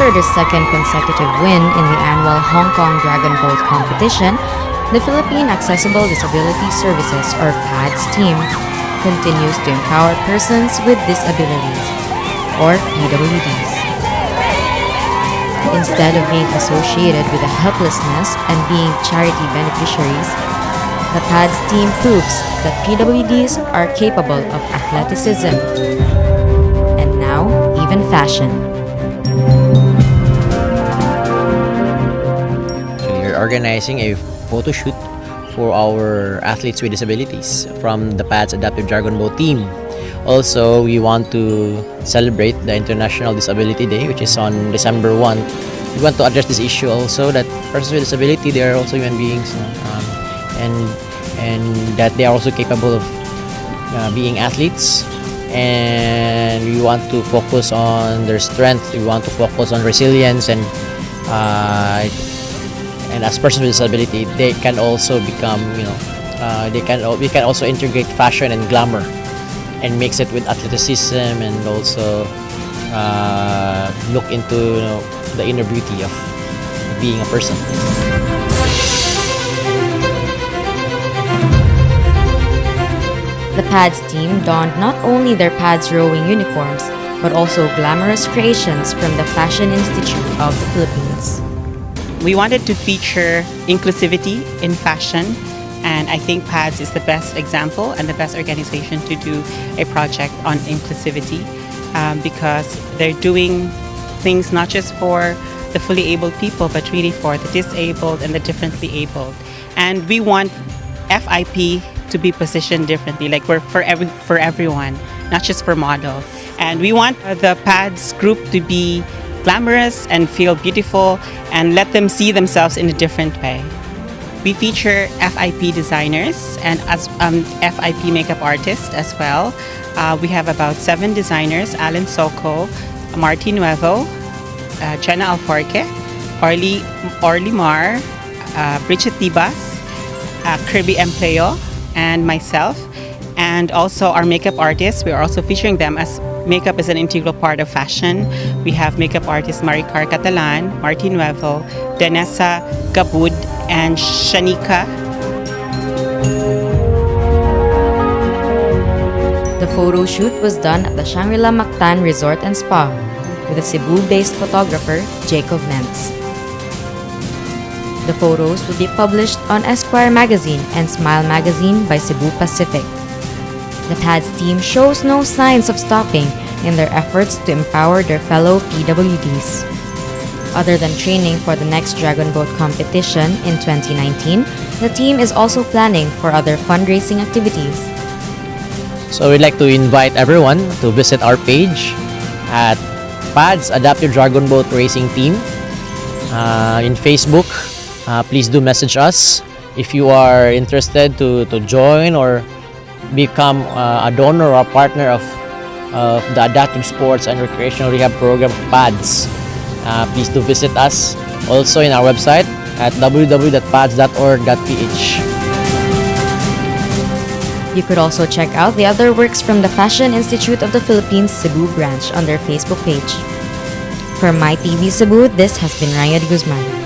After their second consecutive win in the annual Hong Kong Dragon Boat competition, the Philippine Accessible Disability Services, or PADS team, continues to empower persons with disabilities, or PWDs. Instead of being associated with the helplessness and being charity beneficiaries, the PADS team proves that PWDs are capable of athleticism and now even fashion. We're organizing a photo shoot for our athletes with disabilities from the PADS Adaptive Dragon Boat team. Also, we want to celebrate the International Disability Day, which is on December 1. We want to address this issue also, that persons with disability, they are also human beings, and that they are also capable of being athletes. And we want to focus on their strength. We want to focus on resilience, and as persons with disability, they can also become, we can also integrate fashion and glamour and mix it with athleticism, and also look into the inner beauty of being a person. The PADS team donned not only their PADS rowing uniforms, but also glamorous creations from the Fashion Institute of the Philippines. We wanted to feature inclusivity in fashion, and I think PADS is the best example and the best organization to do a project on inclusivity, because they're doing things not just for the fully abled people, but really for the disabled and the differently abled. And we want FIP to be positioned differently, like we're for everyone, not just for models. And we want the PADS group to be glamorous and feel beautiful, and let them see themselves in a different way. We feature FIP designers and as FIP makeup artists as well. We have about 7 designers: Alan Soco, Marty Nuevo, Jenna Alforque, Orly Mar, Bridget Tibas, Kirby Empleo, and myself. And also our makeup artists, we are also featuring them, as makeup is an integral part of fashion. We have makeup artist Maricar Catalan, Marty Nuevo, Danessa Gabud, and Shanika. The photo shoot was done at the Shangri-La Mactan Resort and Spa with a Cebu-based photographer, Jacob Mentz. The photos will be published on Esquire magazine and Smile magazine by Cebu Pacific. The PADS team shows no signs of stopping in their efforts to empower their fellow PWDs. Other than training for the next Dragon Boat competition in 2019, the team is also planning for other fundraising activities. So we'd like to invite everyone to visit our page at PADS Adaptive Dragon Boat Racing Team in Facebook. Please do message us if you are interested to join or become a donor or a partner of the Adaptive Sports and Recreational Rehab Program of PADS. Please do visit us also in our website at www.pads.org.ph. You could also check out the other works from the Fashion Institute of the Philippines Cebu branch on their Facebook page. For MyTV Cebu, this has been Ryan Guzman.